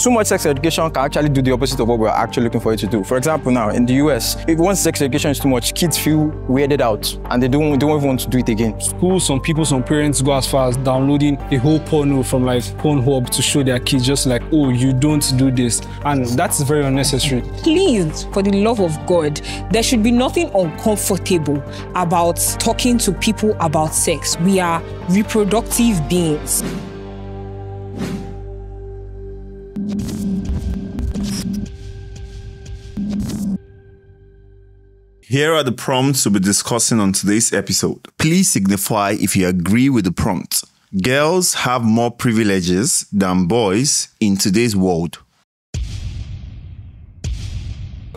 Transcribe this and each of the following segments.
Too much sex education can actually do the opposite of what we're actually looking for it to do. For example, now in the US, if once sex education is too much, kids feel weirded out and they don't even want to do it again. Schools, some parents go as far as downloading a whole porno from like Pornhub to show their kids just like, oh, you don't do this. And that's very unnecessary. Please, for the love of God, there should be nothing uncomfortable about talking to people about sex. We are reproductive beings. Here are the prompts we'll be discussing on today's episode. Please signify if you agree with the prompt. Girls have more privileges than boys in today's world.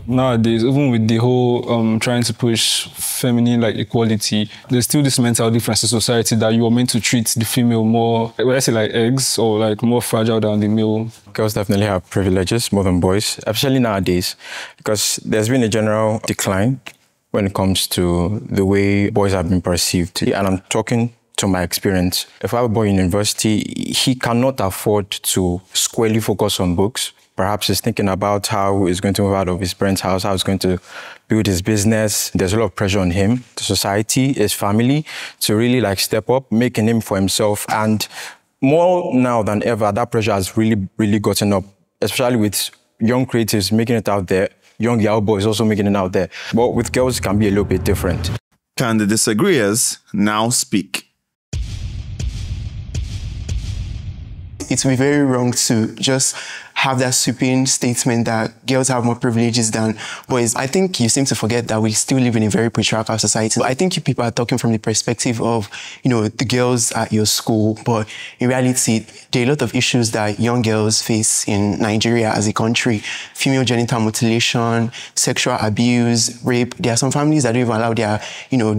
Nowadays, even with the whole trying to push feminine equality, there's still this mental difference in society that you are meant to treat the female more, when I say like eggs, or more fragile than the male. Girls definitely have privileges more than boys, especially nowadays, because there's been a general decline when it comes to the way boys have been perceived. And I'm talking to my experience. If I have a boy in university, he cannot afford to squarely focus on books. Perhaps he's thinking about how he's going to move out of his parents' house, how he's going to build his business. There's a lot of pressure on him, the society, his family, to really step up, make a name for himself. And more now than ever, that pressure has really gotten up, especially with young creatives making it out there, young Yahoo boys also making it out there. But with girls, it can be a little bit different. Can the disagreeers now speak? It would be very wrong to just have that sweeping statement that girls have more privileges than boys. I think you seem to forget that we still live in a very patriarchal society. I think you people are talking from the perspective of, the girls at your school, but in reality, there are a lot of issues that young girls face in Nigeria as a country. Female genital mutilation, sexual abuse, rape. There are some families that don't even allow their,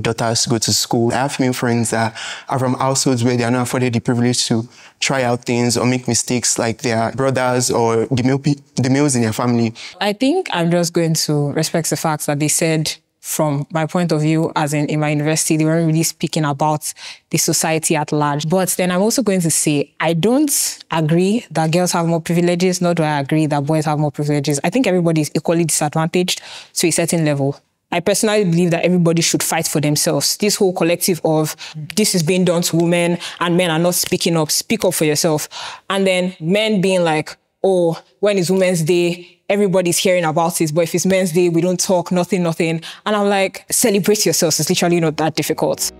daughters to go to school. I have female friends that are from households where they are not afforded the privilege to try out things or make mistakes like their brothers or the males in their family. I think I'm just going to respect the fact that they said, from my point of view, as in my university, they weren't really speaking about the society at large. But then I'm also going to say, I don't agree that girls have more privileges, nor do I agree that boys have more privileges. I think everybody is equally disadvantaged to a certain level. I personally believe that everybody should fight for themselves. This whole collective of this is being done to women and men are not speaking up, speak up for yourself. And then men being like, oh, when it's Women's Day, everybody's hearing about it. But if it's Men's Day, we don't talk, nothing. And I'm like, celebrate yourselves. It's literally not that difficult.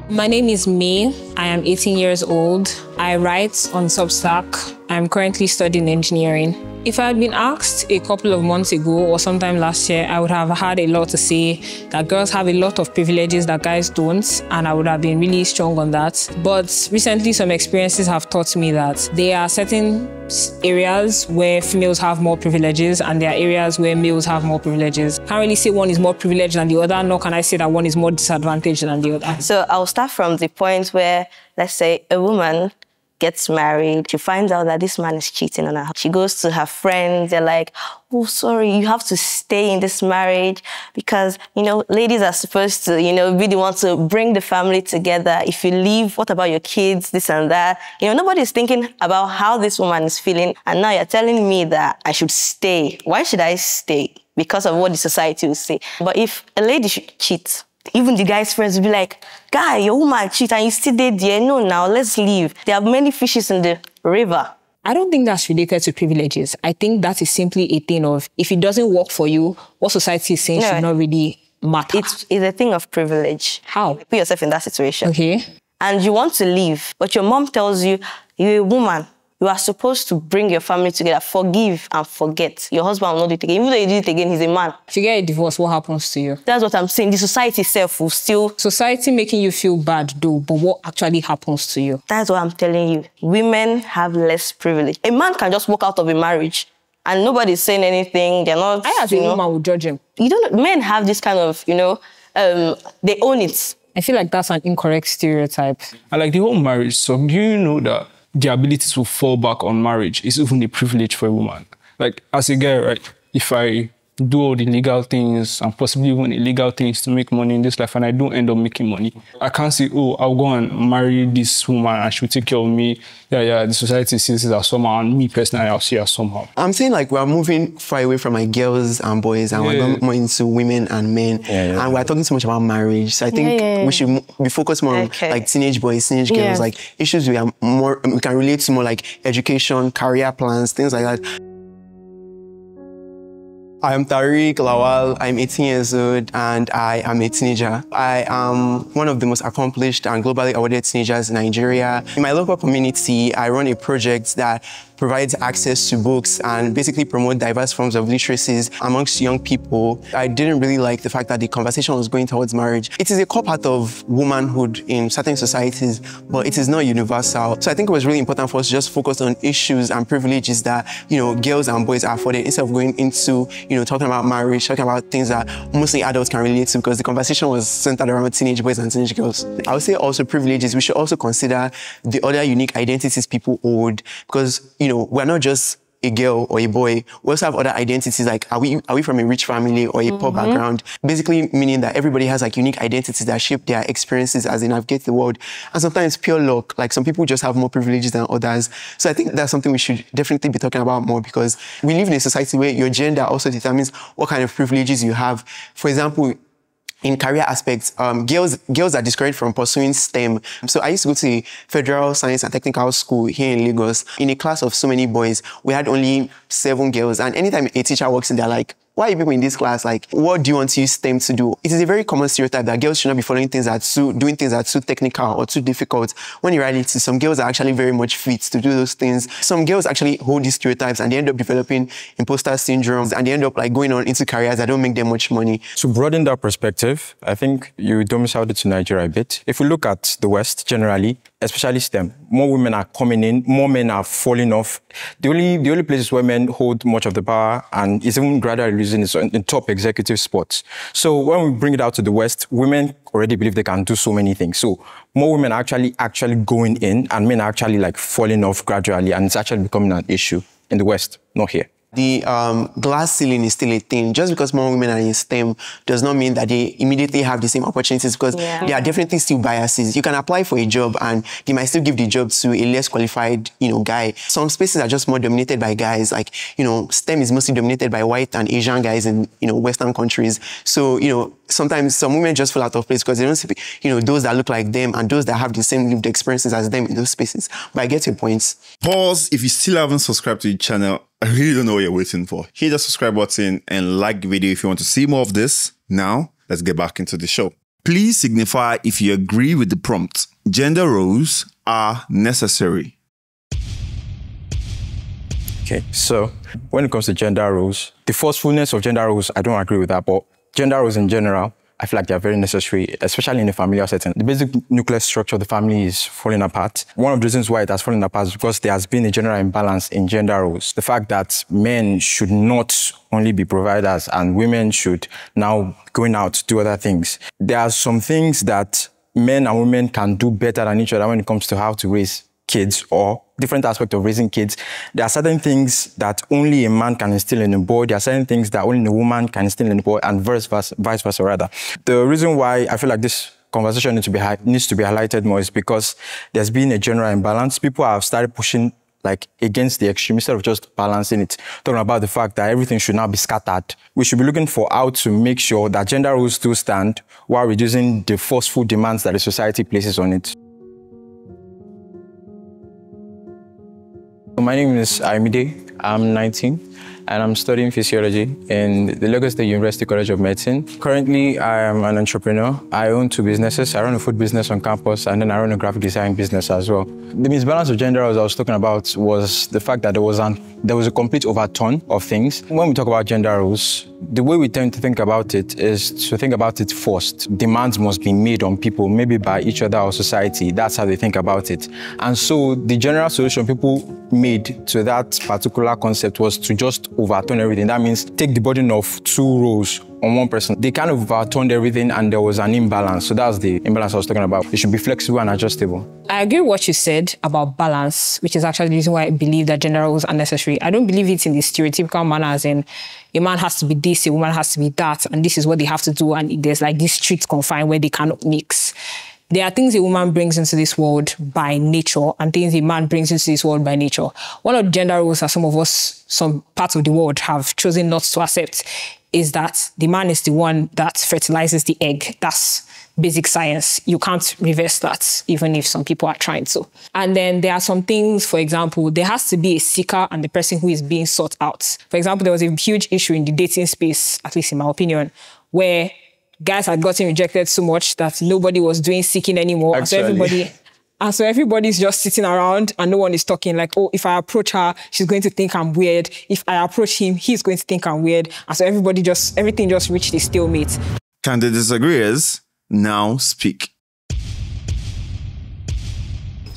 My name is May. I am 18 years old. I write on Substack. I'm currently studying engineering. If I had been asked a couple of months ago or sometime last year, I would have had a lot to say that girls have a lot of privileges that guys don't, and I would have been really strong on that. But recently, some experiences have taught me that there are certain areas where females have more privileges and there are areas where males have more privileges. Can't really say one is more privileged than the other, nor can I say that one is more disadvantaged than the other. So I'll start from the point where, let's say, a woman gets married, she finds out that this man is cheating on her. She goes to her friends, they're like, oh, sorry, you have to stay in this marriage because, ladies are supposed to, be the ones to bring the family together. If you leave, what about your kids, this and that? Nobody's thinking about how this woman is feeling. And now you're telling me that I should stay. Why should I stay? Because of what the society will say. But if a lady should cheat, even the guy's friends will be like, guy, your woman cheat and you still did there. No, now let's leave. There are many fishes in the river. I don't think that's related to privileges. I think that is simply a thing of, if it doesn't work for you, what society is saying should not really matter. It's a thing of privilege. How? Put yourself in that situation. Okay. And you want to leave, but your mom tells you, you're a woman. You are supposed to bring your family together, forgive and forget. Your husband will not do it again. Even though you do it again, he's a man. If you get a divorce, what happens to you? That's what I'm saying. The society itself will still... Society making you feel bad, though, but what actually happens to you? That's what I'm telling you. Women have less privilege. A man can just walk out of a marriage and nobody's saying anything. They're not... I as a woman would judge him. Men have this kind of, they own it. I feel like that's an incorrect stereotype. I like the whole marriage. So do you know that the ability to fall back on marriage is even a privilege for a woman? Like, as a guy, right, if I do all the legal things and possibly even illegal things to make money in this life, and I don't end up making money, I can't say, oh, I'll go and marry this woman and she'll take care of me. The society sees it as somehow, and me personally, I'll see it as somehow. I'm saying like we're moving far away from like girls and boys, and we're going more into women and men, and we're talking so much about marriage. So I think we should be focused more on like teenage boys, teenage girls, like issues we can relate to more, like education, career plans, things like that. I'm Tariq Lawal, I'm 18 years old, and I am a teenager. I am one of the most accomplished and globally awarded teenagers in Nigeria. In my local community, I run a project that provides access to books and basically promote diverse forms of literacies amongst young people. I didn't really like the fact that the conversation was going towards marriage. It is a core part of womanhood in certain societies, but it is not universal. So I think it was really important for us to just focus on issues and privileges that, you know, girls and boys are afforded, instead of going into, you know, talking about marriage, talking about things that mostly adults can relate to, because the conversation was centered around teenage boys and teenage girls. I would say also privileges. We should also consider the other unique identities people hold, because, you know, we're not just a girl or a boy. We also have other identities, like are we from a rich family or a poor background? Basically meaning that everybody has like unique identities that shape their experiences as they navigate the world. And sometimes pure luck, like some people just have more privileges than others. So I think that's something we should definitely be talking about more, because we live in a society where your gender also determines what kind of privileges you have. For example, in career aspects, girls are discouraged from pursuing STEM. So I used to go to Federal Science and Technical School here in Lagos. In a class of so many boys, we had only 7 girls. And anytime a teacher walks in, they're like, why are you people in this class? Like, what do you want to use STEM to do? It is a very common stereotype that girls should not be doing things that are too technical or too difficult. When in reality, some girls are actually very much fit to do those things. Some girls actually hold these stereotypes and they end up developing imposter syndromes, and they end up like going on into careers that don't make them much money. To broaden that perspective, I think you domiciled it to Nigeria a bit. If we look at the West generally, especially STEM, more women are coming in, more men are falling off. The only places where men hold much of the power and is even gradually losing is in top executive spots. So when we bring it out to the West, women already believe they can do so many things. So more women are actually going in, and men are actually like falling off gradually, and it's actually becoming an issue in the West, not here. The glass ceiling is still a thing. Just because more women are in STEM does not mean that they immediately have the same opportunities, because there are definitely still biases. You can apply for a job and they might still give the job to a less qualified, you know, guy. Some spaces are just more dominated by guys. Like, you know, STEM is mostly dominated by white and Asian guys in, you know, Western countries. So, you know, sometimes some women just fall out of place because they don't see, you know, those that look like them and those that have the same lived experiences as them in those spaces. But I get your points. Pause. If you still haven't subscribed to the channel, I really don't know what you're waiting for. Hit the subscribe button and like the video if you want to see more of this. Now, let's get back into the show. Please signify if you agree with the prompt. Gender roles are necessary. Okay, so when it comes to gender roles, the forcefulness of gender roles, I don't agree with that, but gender roles in general, I feel like they're very necessary, especially in a familial setting. The basic nuclear structure of the family is falling apart. One of the reasons why it has fallen apart is because there has been a general imbalance in gender roles. The fact that men should not only be providers and women should now going out to do other things. There are some things that men and women can do better than each other when it comes to how to raise kids or different aspects of raising kids. There are certain things that only a man can instill in a boy. There are certain things that only a woman can instill in a boy, and vice versa rather. The reason why I feel like this conversation needs to be highlighted more is because there's been a general imbalance. People have started pushing like against the extreme instead of just balancing it, talking about the fact that everything should now be scattered. We should be looking for how to make sure that gender roles still stand while reducing the forceful demands that the society places on it. My name is Aimide. I'm 19 and I'm studying physiology in the Lagos State University College of Medicine. Currently, I am an entrepreneur. I own 2 businesses. I run a food business on campus, and then I run a graphic design business as well. The misbalance of gender roles I was talking about was the fact that there was a complete overturn of things. When we talk about gender roles, the way we tend to think about it is to think about it first. Demands must be made on people, maybe by each other or society. That's how they think about it. And so the general solution people made to that particular concept was to just overturn everything. That means take the burden of two roles on one person. They kind of overturned everything and there was an imbalance. So that's the imbalance I was talking about. It should be flexible and adjustable. I agree with what you said about balance, which is actually the reason why I believe that gender roles are necessary. I don't believe it in the stereotypical manner as in a man has to be this, a woman has to be that, and this is what they have to do, and there's like this strict confine where they cannot mix. There are things a woman brings into this world by nature and things a man brings into this world by nature. One of the gender roles that some of us, some parts of the world have chosen not to accept is that the man is the one that fertilizes the egg. That's basic science. You can't reverse that, even if some people are trying to. And then there are some things, for example, there has to be a seeker and the person who is being sought out. For example, there was a huge issue in the dating space, at least in my opinion, where guys had gotten rejected so much that nobody was doing seeking anymore. And so everybody's just sitting around and no one is talking like, oh, if I approach her, she's going to think I'm weird. If I approach him, he's going to think I'm weird. And so everything just reached a stalemate. Can the disagreeers now speak?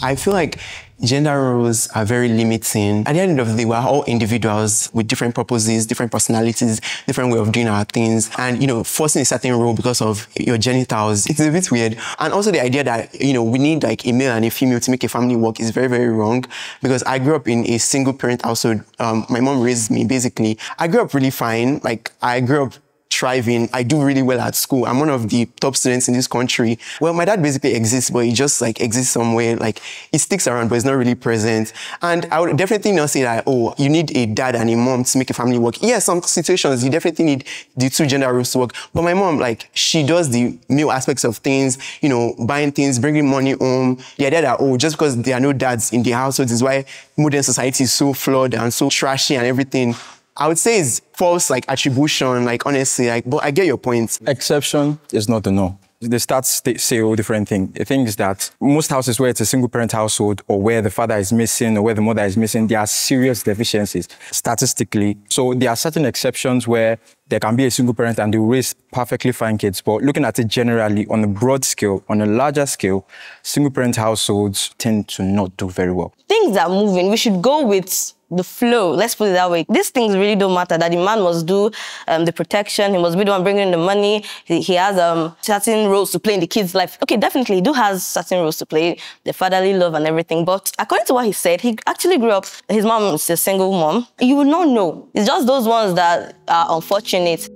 I feel like gender roles are very limiting. At the end of the day, we're all individuals with different purposes, different personalities, different way of doing our things. And, forcing a certain role because of your genitals, it's a bit weird. And also the idea that, we need like a male and a female to make a family work is very, very wrong. Because I grew up in a single parent household. My mom raised me, basically. I grew up really fine. Like, I grew up thriving. I do really well at school. I'm one of the top students in this country. Well, my dad basically exists, but he just like exists somewhere. Like he sticks around, but he's not really present. And I would definitely not say that, oh, you need a dad and a mom to make a family work. Yes, some situations you definitely need the two gender roles to work. But my mom, like, she does the male aspects of things, buying things, bringing money home. The idea that, oh, just because there are no dads in the household is why modern society is so flawed and so trashy and everything. I would say it's false, like, attribution, like, honestly, like, but I get your point. Exception is not the norm. The stats say a different thing. The thing is that most houses where it's a single-parent household or where the father is missing or where the mother is missing, there are serious deficiencies statistically. So there are certain exceptions where there can be a single parent and they raise perfectly fine kids. But looking at it generally, on a broad scale, on a larger scale, single-parent households tend to not do very well. Things are moving. We should go with the flow. Let's put it that way. These things really don't matter. That the man must do the protection. He must be the one bringing the money. He has certain roles to play in the kid's life. Okay, definitely, he has certain roles to play, the fatherly love and everything. But according to what he said, he actually grew up, his mom is a single mom. You would not know. It's just those ones that are unfortunate.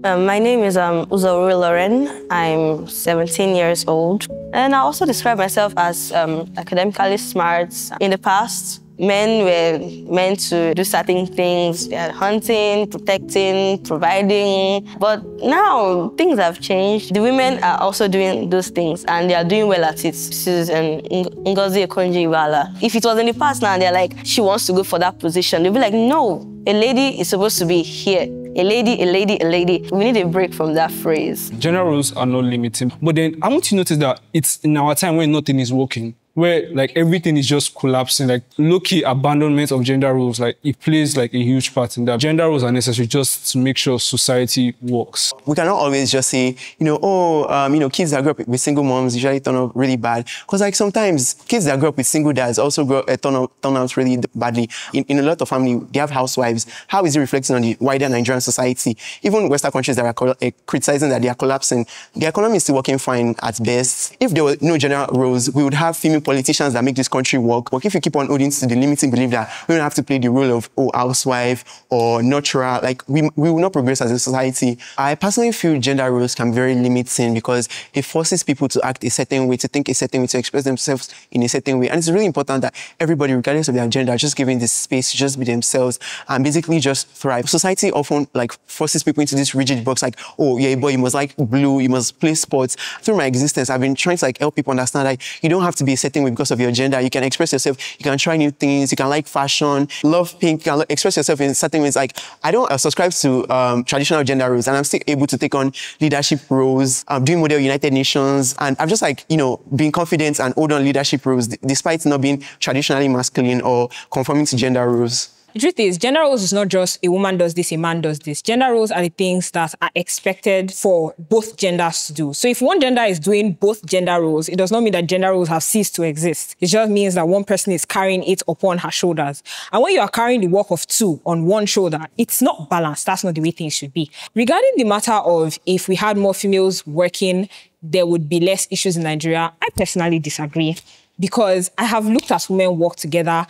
My name is Uzuru Lauren. I'm 17 years old. And I also describe myself as academically smart. In the past, men were meant to do certain things, hunting, protecting, providing. But now things have changed. The women are also doing those things and they are doing well at it. This is Ngozi Okonjo-Iweala. If it was in the past now, they're like, she wants to go for that position. They'll be like, no, a lady is supposed to be here. A lady, a lady, a lady. We need a break from that phrase. Gender roles are not limiting. But then I want you to notice that it's in our time when nothing is working, where like everything is just collapsing, like low-key abandonment of gender roles, like it plays like a huge part in that. Gender roles are necessary just to make sure society works. We cannot always just say, kids that grow up with single moms usually turn out really bad. Because like sometimes kids that grow up with single dads also turn out really badly. In a lot of families, they have housewives. How is it reflecting on the wider Nigerian society? Even Western countries that are criticizing that they are collapsing, the economy is still working fine at best. If there were no gender roles, we would have female politicians that make this country work. But if you keep on holding to the limiting belief that we don't have to play the role of housewife or nurturer, like we will not progress as a society. I personally feel gender roles can be very limiting because it forces people to act a certain way, to think a certain way, to express themselves in a certain way. And it's really important that everybody, regardless of their gender, just given this space to just be themselves and basically just thrive. Society often like forces people into this rigid box, like, oh, yeah, boy, you must like blue, you must play sports. Through my existence, I've been trying to like help people understand that you don't have to be a certain way because of your gender. You can express yourself, you can try new things, you can like fashion, love pink, you can express yourself in certain ways. Like, I don't subscribe to traditional gender roles, and I'm still able to take on leadership roles, doing Model United Nations, and I'm just like, being confident and hold on leadership roles despite not being traditionally masculine or conforming to gender roles. The truth is, gender roles is not just a woman does this, a man does this. Gender roles are the things that are expected for both genders to do. So if one gender is doing both gender roles, it does not mean that gender roles have ceased to exist. It just means that one person is carrying it upon her shoulders. And when you are carrying the work of two on one shoulder, it's not balanced. That's not the way things should be. Regarding the matter of if we had more females working, there would be less issues in Nigeria, I personally disagree, because I have looked at women work together.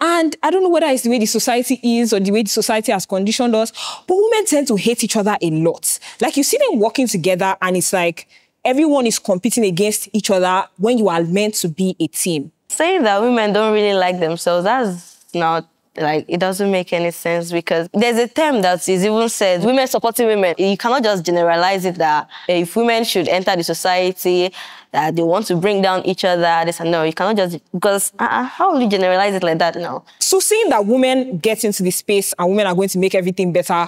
And I don't know whether it's the way the society is or the way the society has conditioned us, but women tend to hate each other a lot. Like you see them working together and it's like everyone is competing against each other when you are meant to be a team. Saying that women don't really like themselves, that's not, like, it doesn't make any sense, because there's a term that is even said, women supporting women. You cannot just generalize it that if women should enter the society, that they want to bring down each other, this and no, you cannot just, because how will you generalize it like that now? So saying that women get into the space and women are going to make everything better,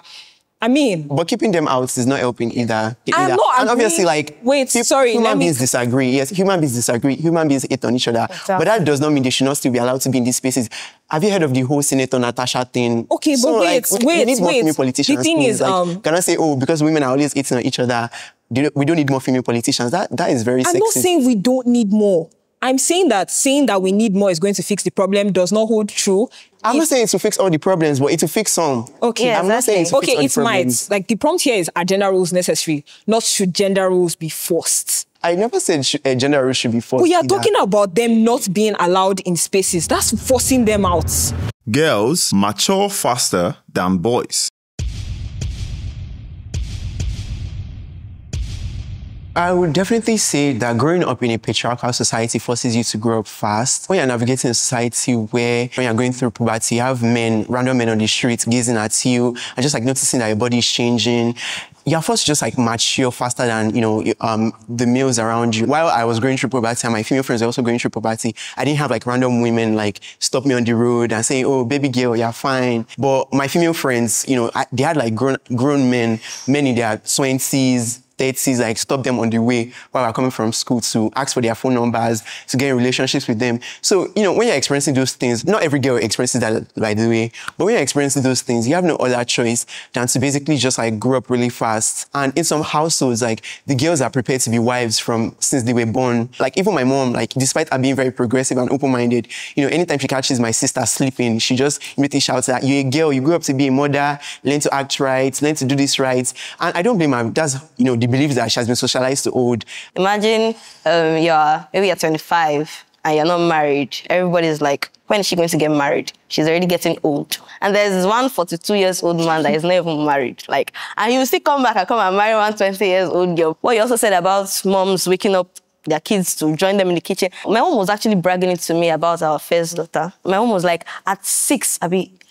I mean... But keeping them out is not helping either. I'm not and obviously, like... Wait, sorry, human beings disagree. Yes, human beings disagree. Human beings hate on each other. Exactly. But that does not mean they should not still be allowed to be in these spaces. Have you heard of the whole Senator Natasha thing? Okay, so, but wait, we need more female politicians. The thing is... Like, cannot say, oh, because women are always hating on each other, we don't need more female politicians. That is very sexist. I'm not saying we don't need more. I'm saying that we need more is going to fix the problem does not hold true. I'm not saying it's to fix all the problems, but it's to fix some. Okay. Yeah, I'm not saying it's to fix all the problems. Like, the prompt here is, are gender rules necessary? Not should gender rules be forced? I never said gender rules should be forced. We are talking about them not being allowed in spaces. That's forcing them out. Girls mature faster than boys. I would definitely say that growing up in a patriarchal society forces you to grow up fast. When you're navigating a society where when you're going through puberty, you have random men on the streets gazing at you and just like noticing that your body is changing, you're forced to just like mature faster than, you know, the males around you. While I was going through puberty and my female friends were also going through puberty, I didn't have like random women like stop me on the road and say, oh, baby girl, you're fine. But my female friends, you know, they had like grown men in their 20s, 30s, like stop them on the way while we're coming from school to ask for their phone numbers, to get in relationships with them. So, you know, when you're experiencing those things, not every girl experiences that, by the way, but when you're experiencing those things, you have no other choice than to basically just like grow up really fast. And in some households, like the girls are prepared to be wives since they were born. Like even my mom, like despite her being very progressive and open-minded, you know, anytime she catches my sister sleeping, she just immediately shouts that you're a girl, you grew up to be a mother, learn to act right, learn to do this right. And I don't blame her. That's, you know, the belief that she has been socialized to hold. Imagine maybe you're 25 and you're not married. Everybody's like, when is she going to get married? She's already getting old. And there's one 42-year-old man that is not even married. Like, and he will still come back and come and marry one 20-year-old girl. What you also said about moms waking up their kids to join them in the kitchen. My mom was actually bragging it to me about our first daughter. My mom was like, at 5,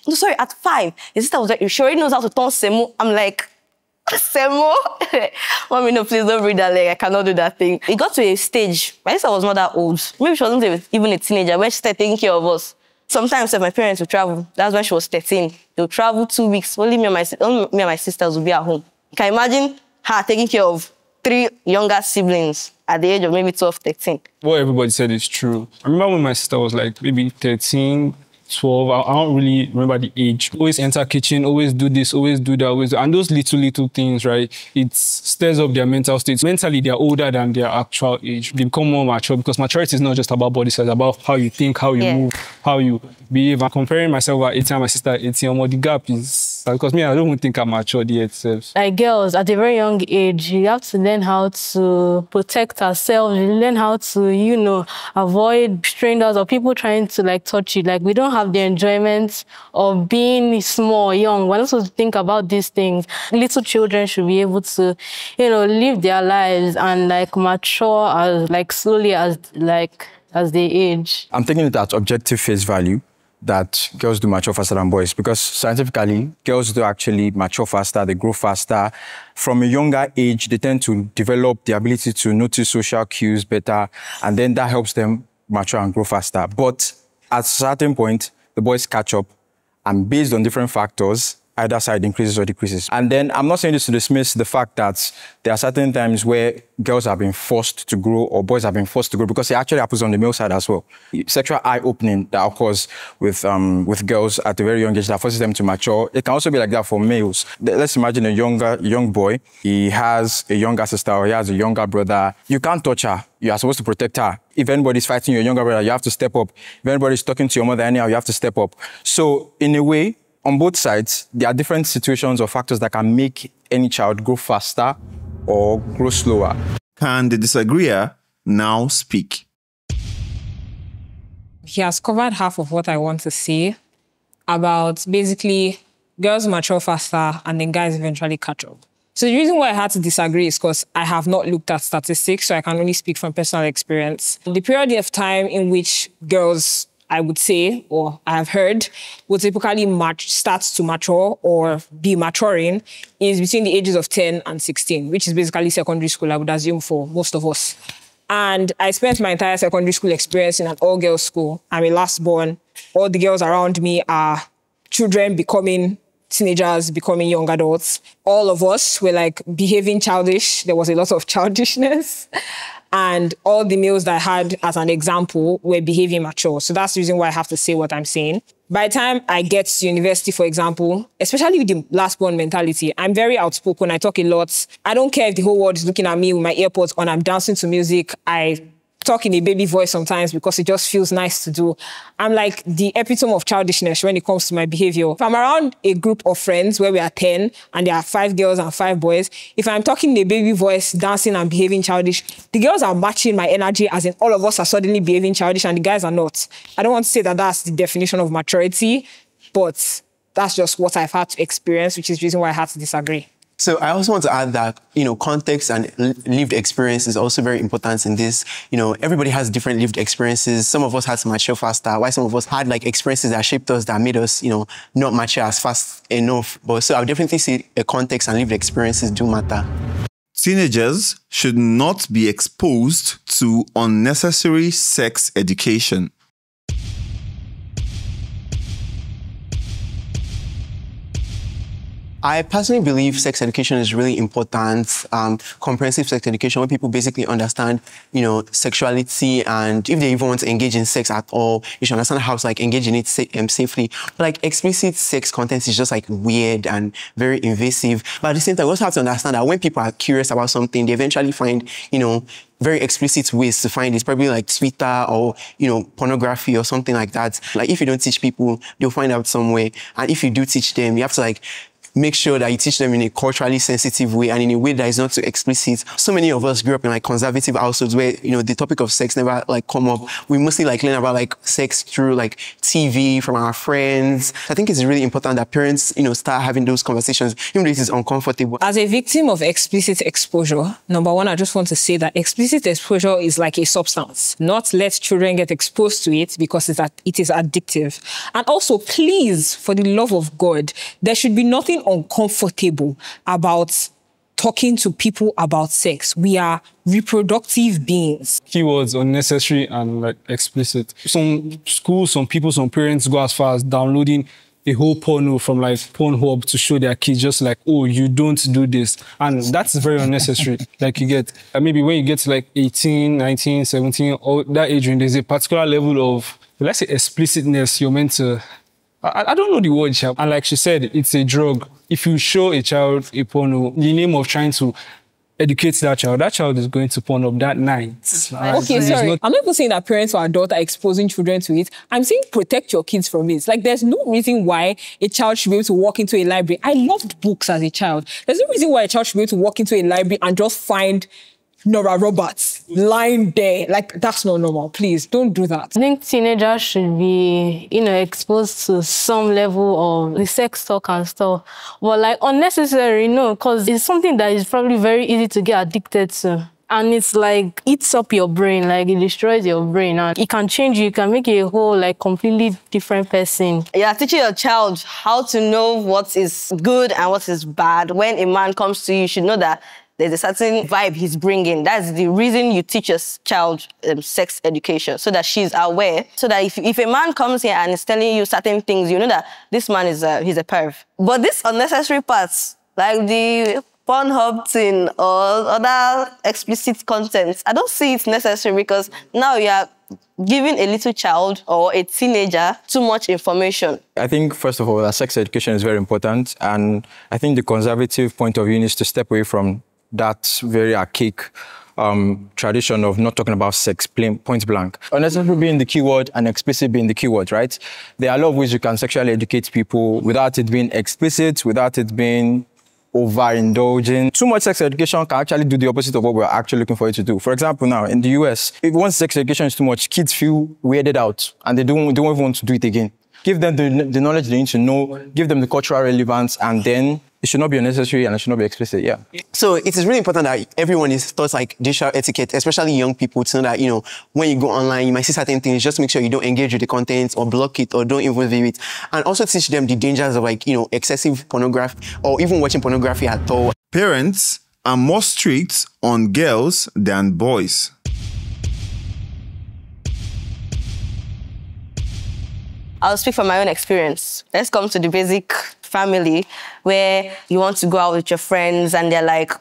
his sister was like, she already knows how to turn semo. I'm like, Semo? Mommy, no, please don't read that leg. I cannot do that thing. It got to a stage. My sister was not that old. Maybe she wasn't even a teenager when she started taking care of us. Sometimes if my parents would travel, that's when she was 13. They'll travel 2 weeks. Only me and my sisters would be at home. You can imagine her taking care of 3 younger siblings at the age of maybe 12, 13. What everybody said is true. I remember when my sister was like maybe 13, 12, I don't really remember the age. Always enter kitchen, always do this, always do that, always. And those little things, right? It stirs up their mental states. Mentally, they're older than their actual age. They become more mature because maturity is not just about body size, it's about how you think, how you move, how you behave. I'm comparing myself at 18 and my sister at 18, the gap is, because me, I don't even think I'm matured yet. Like girls, at a very young age, you have to learn how to protect ourselves. You learn how to, you know, avoid strangers or people trying to like touch you. Like we don't have the enjoyment of being small, young. We're not supposed to think about these things. Little children should be able to, you know, live their lives and like mature as like slowly as they age. I'm taking it at objective face value that girls do mature faster than boys because scientifically, girls do actually mature faster, they grow faster. From a younger age, they tend to develop the ability to notice social cues better, and then that helps them mature and grow faster. But at a certain point, the boys catch up, and based on different factors, either side increases or decreases. And then I'm not saying this to dismiss the fact that there are certain times where girls have been forced to grow or boys have been forced to grow, because it actually happens on the male side as well. Sexual eye-opening that occurs with girls at a very young age that forces them to mature. It can also be like that for males. Let's imagine a young boy. He has a younger sister or he has a younger brother. You can't touch her. You are supposed to protect her. If anybody's fighting your younger brother, you have to step up. If anybody's talking to your mother anyhow, you have to step up. So in a way, on both sides, there are different situations or factors that can make any child grow faster or grow slower. Can the disagreeer now speak? He has covered half of what I want to say about basically girls mature faster and then guys eventually catch up. So the reason why I had to disagree is because I have not looked at statistics, so I can only speak from personal experience. The period of time in which girls, I would say, or I have heard, will typically start to mature or be maturing is between the ages of 10 and 16, which is basically secondary school, I would assume, for most of us. And I spent my entire secondary school experience in an all-girls school. I'm a last born. All the girls around me are children becoming teenagers, becoming young adults. All of us were like behaving childish. There was a lot of childishness. And all the males that I had as an example were behaving mature. So that's the reason why I have to say what I'm saying. By the time I get to university, for example, especially with the last born mentality, I'm very outspoken. I talk a lot. I don't care if the whole world is looking at me with my earpods on. I'm dancing to music. I talk in a baby voice sometimes because it just feels nice to do. I'm like the epitome of childishness when it comes to my behavior. If I'm around a group of friends where we are 10 and there are 5 girls and 5 boys, if I'm talking in a baby voice, dancing and behaving childish, the girls are matching my energy, as in all of us are suddenly behaving childish and the guys are not. I don't want to say that that's the definition of maturity, but that's just what I've had to experience, which is the reason why I had to disagree. So I also want to add that, context and lived experience is also very important in this. Everybody has different lived experiences. Some of us had to mature faster, while some of us had experiences that shaped us, that made us, not mature as fast enough. But so I would definitely say a context and lived experiences do matter. Teenagers should not be exposed to unnecessary sex education. I personally believe sex education is really important. Comprehensive sex education, where people basically understand, sexuality, and if they even want to engage in sex at all, you should understand how to engage in it safely. But explicit sex content is just weird and very invasive. But at the same time, we also have to understand that when people are curious about something, they eventually find, very explicit ways to find it. It's probably Twitter or, pornography or something like that. If you don't teach people, they'll find out some way. And if you do teach them, you have to make sure that you teach them in a culturally sensitive way and in a way that is not too explicit. So many of us grew up in conservative households where, the topic of sex never come up. We mostly learn about sex through TV from our friends. I think it's really important that parents, start having those conversations, even though it is uncomfortable. As a victim of explicit exposure, number one, I just want to say that explicit exposure is like a substance. Not let children get exposed to it because it is addictive. And also, please, for the love of God, there should be nothing uncomfortable about talking to people about sex. We are reproductive beings. Keywords unnecessary and explicit. Some schools, some people, some parents go as far as downloading a whole porno from Pornhub to show their kids, just oh, you don't do this. And that's very unnecessary. You get, maybe when you get to 18, 19, 17, or that age range, there's a particular level of, let's say, explicitness you're meant to, I don't know the word, and like she said, it's a drug. If you show a child a porno in the name of trying to educate that child is going to porn up that night. Okay, sorry. I'm not even saying that parents or adults are exposing children to it. I'm saying protect your kids from it. There's no reason why a child should be able to walk into a library. I loved books as a child. There's no reason why a child should be able to walk into a library and just find Nora Roberts lying there. That's not normal. Please, don't do that. I think teenagers should be, exposed to some level of the sex talk and stuff. But unnecessary, no, because it's something that is probably very easy to get addicted to. And it's eats up your brain, it destroys your brain. And it can change you, it can make you a whole, completely different person. Yeah, teaching your child how to know what is good and what is bad. When a man comes to you, you should know that there's a certain vibe he's bringing. That's the reason you teach a child sex education, so that she's aware, so that if a man comes here and is telling you certain things, you know that this man is he's a perv. But these unnecessary parts, like the Pornhub thing or other explicit content, I don't see it necessary, because now you are giving a little child or a teenager too much information. I think, first of all, that sex education is very important. And I think the conservative point of view needs to step away from that very archaic tradition of not talking about sex point blank. Unnecessary being the keyword and explicit being the keyword, right? There are a lot of ways you can sexually educate people without it being explicit, without it being overindulging. Too much sex education can actually do the opposite of what we're actually looking for it to do. For example, now in the US, if once sex education is too much, kids feel weirded out and they don't even want to do it again. Give them the knowledge they need to know, give them the cultural relevance, and then it should not be unnecessary and it should not be explicit, yeah. So it is really important that everyone is taught like digital etiquette, especially young people, to know that, you know, when you go online, you might see certain things, just make sure you don't engage with the content or block it or don't even view it. And also teach them the dangers of, like, you know, excessive pornography or even watching pornography at all. Parents are more strict on girls than boys. I'll speak from my own experience. Let's come to the basic family where you want to go out with your friends and they're like,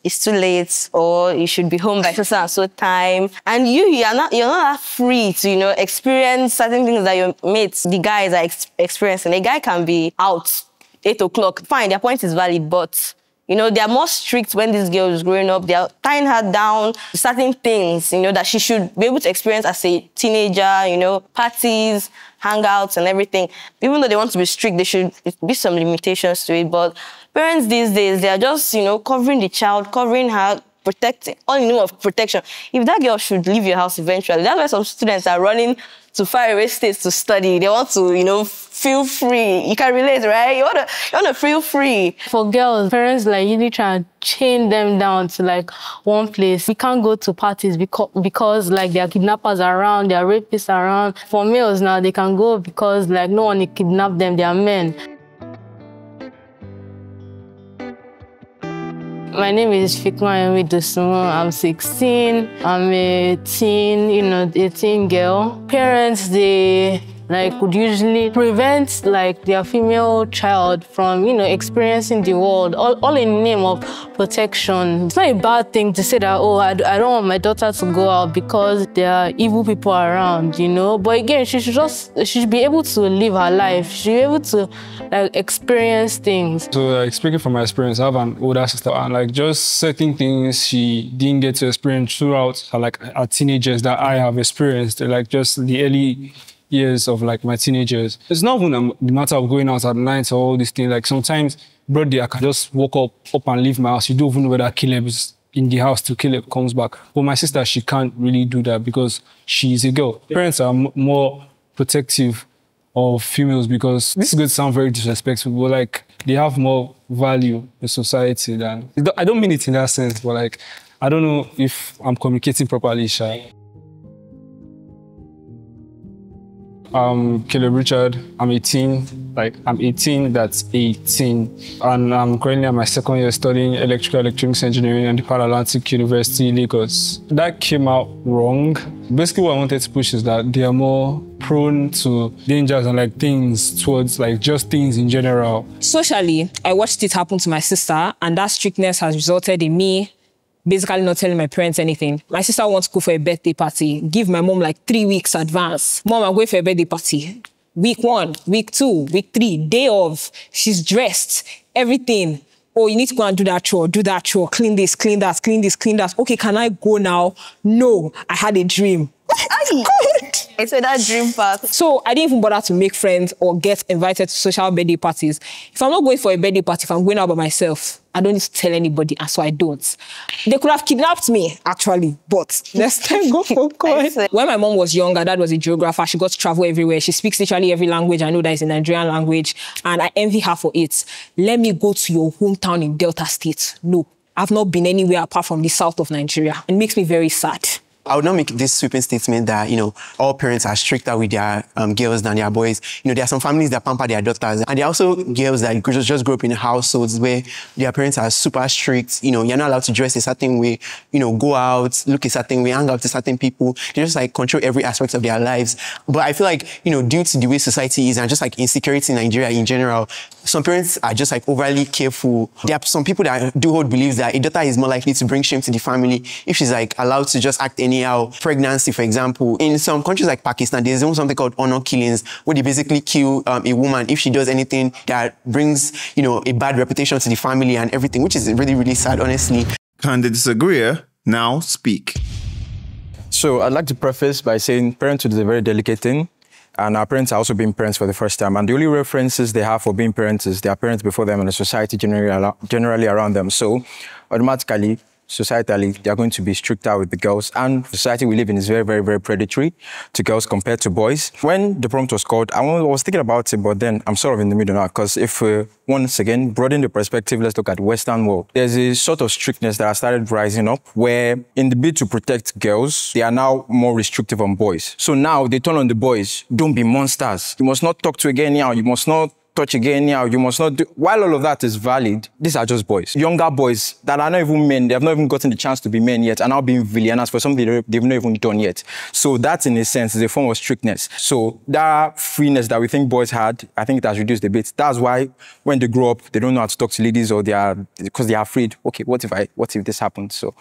it's too late, or you should be home by so and so time. And you're not that free to, you know, experience certain things that your mates, the guys are experiencing. A guy can be out 8 o'clock. Fine, their point is valid, but you know, they are more strict when this girl is growing up. They are tying her down to certain things, you know, that she should be able to experience as a teenager, you know, parties, hangouts and everything. Even though they want to be strict, there should be some limitations to it. But parents these days, they are just, you know, covering the child, covering her, protecting, all in name of protection. If that girl should leave your house eventually, that's why some students are running to faraway states to study. They want to, you know, feel free. You can relate, right? You want to feel free. For girls, parents like usually try to chain them down to like one place. We can't go to parties because like there are kidnappers around, there are rapists around. For males now, they can go because like no one will kidnap them, they are men. My name is Fikmayemi Dosunmu. I'm 16. I'm a teen, you know, a teen girl. Parents, they would usually prevent their female child from, you know, experiencing the world, all in the name of protection. It's not a bad thing to say that, oh, I don't want my daughter to go out because there are evil people around, you know. But again, she should be able to live her life. She should be able to experience things. So speaking from my experience, I have an older sister, and just certain things she didn't get to experience throughout her teenagers that I have experienced, just the early years of my teenagers. It's not even the matter of going out at night or all these things. Sometimes, broadly, I can just walk up and leave my house. You don't even know whether Caleb is in the house till Caleb comes back. But my sister, she can't really do that because she's a girl. Parents are more protective of females because this is going to sound very disrespectful, but they have more value in society than... I don't mean it in that sense, but I don't know if I'm communicating properly, Sha. Caleb Richard, I'm 18, I'm 18, that's 18. And I'm currently at my second year studying electrical electronics engineering at the Pan-Atlantic University, Lagos. That came out wrong. Basically what I wanted to push is that they are more prone to dangers and things towards just things in general. Socially, I watched it happen to my sister, and that strictness has resulted in me basically not telling my parents anything. My sister wants to go for a birthday party. Give my mom 3 weeks advance. Mom, I'm going for a birthday party. Week 1, week 2, week 3, day of. She's dressed, everything. Oh, you need to go and do that chore, clean this, clean that, clean this, clean that. Okay, can I go now? No, I had a dream. It's that dream part. So I didn't even bother to make friends or get invited to social birthday parties. If I'm not going for a birthday party, if I'm going out by myself, I don't need to tell anybody, and so I don't. They could have kidnapped me, actually, but next time go for coin. When my mom was younger, Dad was a geographer. She got to travel everywhere. She speaks literally every language. I know that is a Nigerian language, and I envy her for it. Let me go to your hometown in Delta State. No, I've not been anywhere apart from the south of Nigeria. It makes me very sad. I would not make this sweeping statement that, all parents are stricter with their girls than their boys. There are some families that pamper their daughters. And there are also girls that just grow up in households where their parents are super strict. You're not allowed to dress a certain way, go out, look a certain way, hang out with certain people. They just like control every aspect of their lives. But I feel like, due to the way society is and just like insecurity in Nigeria in general, some parents are just like overly careful. There are some people that do hold beliefs that a daughter is more likely to bring shame to the family if she's like allowed to just act anyhow. Pregnancy, for example. In some countries like Pakistan, there's something called honor killings, where they basically kill a woman if she does anything that brings, a bad reputation to the family and everything, which is really, really sad, honestly. Can they disagree? Now speak. So I'd like to preface by saying parenthood is a very delicate thing. And our parents are also being parents for the first time. And the only references they have for being parents is their parents before them and the society generally around them. So automatically, societally, they are going to be stricter with the girls. And the society we live in is very, very, very predatory to girls compared to boys. When the prompt was called, I was thinking about it, but then I'm sort of in the middle now. Because if once again, broaden the perspective, let's look at the Western world. There's a sort of strictness that has started rising up where in the bid to protect girls, they are now more restrictive on boys. So now they turn on the boys, don't be monsters. You must not talk to again now. You must not touch again now. You must not do... While all of that is valid, these are just boys. Younger boys that are not even men, they have not even gotten the chance to be men yet, are now being villainous for something they've not even done yet. So that, in a sense, is a form of strictness. So that freeness that we think boys had, I think it has reduced a bit. That's why when they grow up, they don't know how to talk to ladies or because they are afraid. Okay, what if this happens? So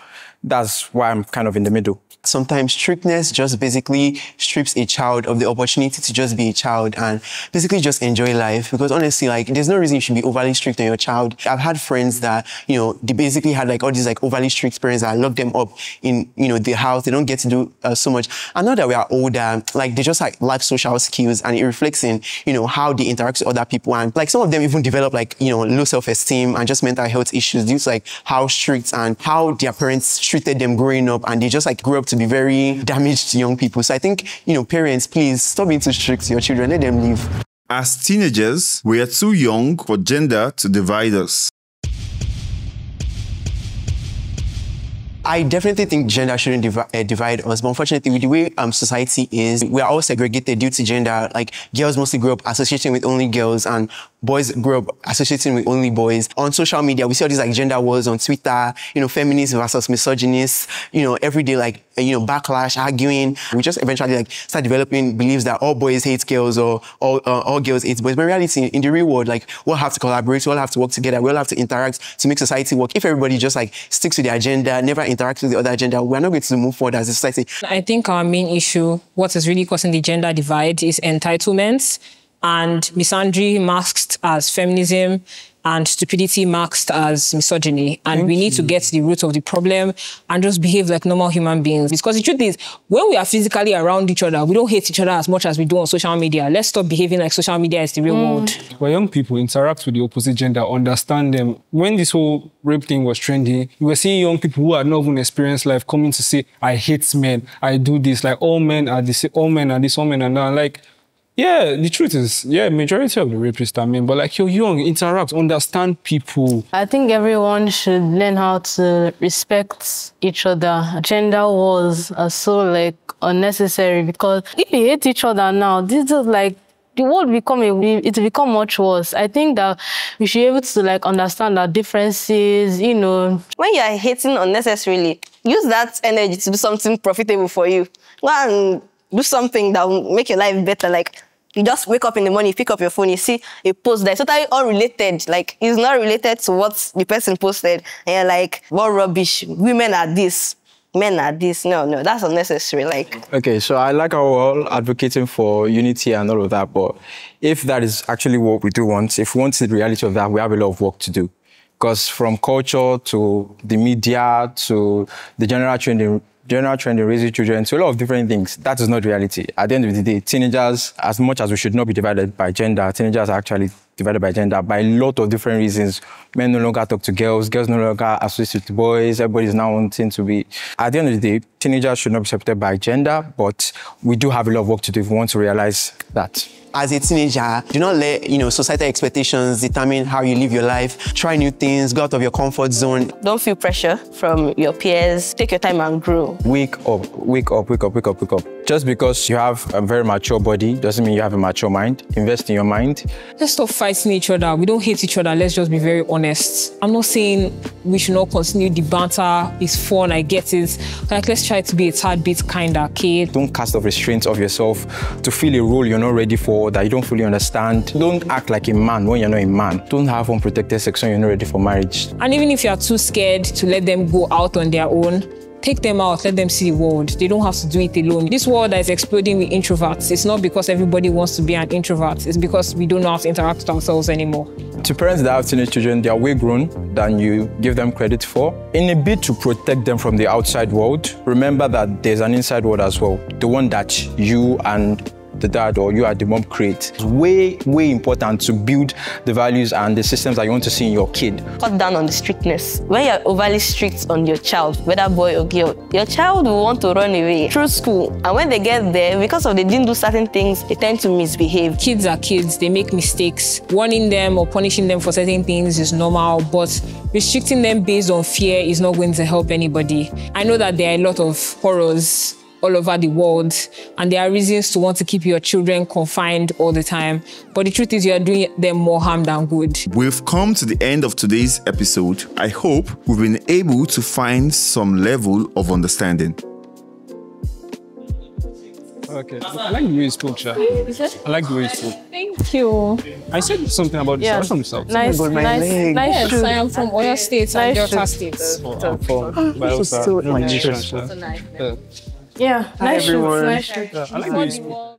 that's why I'm kind of in the middle. Sometimes strictness just basically strips a child of the opportunity to just be a child and basically just enjoy life. Because honestly, like, there's no reason you should be overly strict on your child. I've had friends that, they basically had like all these like overly strict parents that lock them up in, the house. They don't get to do so much. And now that we are older, like, they just like lack social skills, and it reflects in, how they interact with other people. And like some of them even develop like, low self-esteem and just mental health issues due to like how strict and how their parents treated them growing up. And they just like grew up to be very damaged young people. So I think, parents, please stop being too strict to your children. Let them live. As teenagers, we are too young for gender to divide us. I definitely think gender shouldn't divide us, but unfortunately, with the way society is, we are all segregated due to gender. Like, girls mostly grow up associating with only girls, and boys grow up associating with only boys. On social media, we see all these like gender wars on Twitter, feminists versus misogynists, every day, like, backlash, arguing. We just eventually like start developing beliefs that all boys hate girls or all girls hate boys. But in reality, in the real world, like, we all have to collaborate, we all have to work together, we all have to interact to make society work. If everybody just like sticks with their agenda, never interacts with the other agenda, we're not going to move forward as a society. I think our main issue, what is really causing the gender divide, is entitlement and misandry masked as feminism and stupidity masked as misogyny. And we need to get to the root of the problem and just behave like normal human beings. Because the truth is, when we are physically around each other, we don't hate each other as much as we do on social media. Let's stop behaving like social media is the real world. When young people interact with the opposite gender, understand them. When this whole rape thing was trending, you were seeing young people who had not even experienced life coming to say, I hate men, I do this, like all men are this, all men are this, all men are that. Like, yeah, the truth is, majority of the rapists are men, but like, you're young, interact, understand people. I think everyone should learn how to respect each other. Gender wars are so like unnecessary, because if we hate each other now, this is like, the world it become much worse. I think that we should be able to like understand our differences, When you are hating unnecessarily, use that energy to do something profitable for you. Go and do something that will make your life better. Like, you just wake up in the morning, pick up your phone, you see a post that's totally unrelated. Like, it's not related to what the person posted. And you're like, what rubbish. Women are this. Men are this. No, that's unnecessary. Like, okay, so I like how we're all advocating for unity and all of that, but if that is actually what we do want, if we want to see the reality of that, we have a lot of work to do. Because from culture to the media to the general trend in raising children, to a lot of different things, that is not reality. At the end of the day, teenagers, as much as we should not be divided by gender, teenagers are actually divided by gender by a lot of different reasons, Men no longer talk to girls. Girls no longer associate with boys. Everybody's now wanting to be... At the end of the day, teenagers should not be separated by gender, but we do have a lot of work to do if we want to realize that. As a teenager, do not let, societal expectations determine how you live your life. Try new things, go out of your comfort zone. Don't feel pressure from your peers. Take your time and grow. Wake up, wake up, wake up, wake up, wake up. Just because you have a very mature body doesn't mean you have a mature mind. Invest in your mind. Let's stop fighting each other. We don't hate each other. Let's just be very honest. I'm not saying we should not continue the banter. It's fun, I get it. Like, let's try to be a tad bit kinder, okay? Don't cast off restraints of yourself to fill a role you're not ready for, that you don't fully understand. Don't act like a man when you're not a man. Don't have unprotected sex when you're not ready for marriage. And even if you're too scared to let them go out on their own, take them out, let them see the world. They don't have to do it alone. This world that is exploding with introverts, it's not because everybody wants to be an introvert. It's because we don't know how to interact with ourselves anymore. To parents that have teenage children, they are way grown than you give them credit for. In a bid to protect them from the outside world, remember that there's an inside world as well. The one that you and the dad or you and the mom create. It's way, way important to build the values and the systems that you want to see in your kid. Cut down on the strictness. When you're overly strict on your child, whether boy or girl, your child will want to run away through school. And when they get there, because they didn't do certain things, they tend to misbehave. Kids are kids, they make mistakes. Warning them or punishing them for certain things is normal, but restricting them based on fear is not going to help anybody. I know that there are a lot of horrors all over the world, and there are reasons to want to keep your children confined all the time. But the truth is, you are doing them more harm than good. We've come to the end of today's episode. I hope we've been able to find some level of understanding. Okay. I like the way you spoke, Sha. I like the way you spoke. Thank you. I said something about Yeah. yourself. From Nice, God, my nice, leg. nice Yes, shoes. I am from Oyo State and Nice Delta shoes. State. Bielsa. So Nation, nice. Sha. Yeah, nice shoes, everyone. nice shoes. I like the way you spoke.